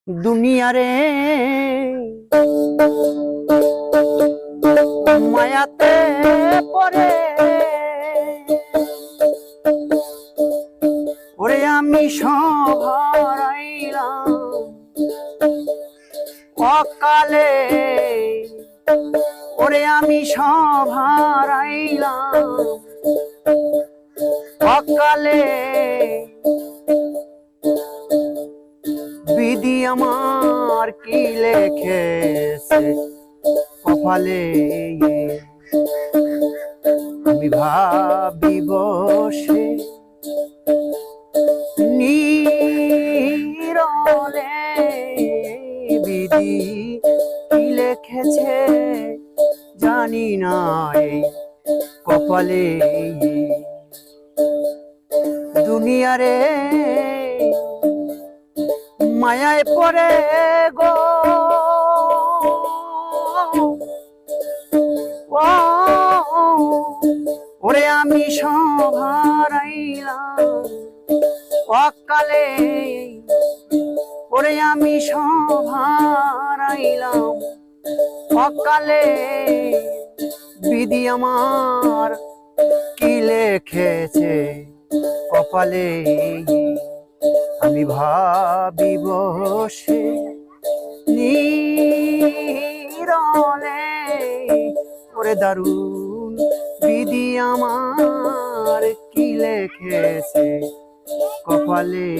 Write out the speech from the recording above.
দুনিয়ারে মায়াতে পড়ে ওরে আমি সব হারাইলাম অকালে, ওরে আমি সব হারাইলাম অকালে। বিধি আমার কি লেখেছে কপালে, আমি ভাবি বসে নীরলে বিধি কি লেখেছে জানি না এই কপালে। দুনিয়ারে মায়ায় পড়ে গো ওরে আমি সব হারাইলাম অকালে, ওরে আমি সব হারাইলাম অকালে। বিধি আমার কি লেখেছে কপালে, আমি ভাবি বসে নীরলে ওরে দারুণ বিধি আমার কি লেখেছে কপালে।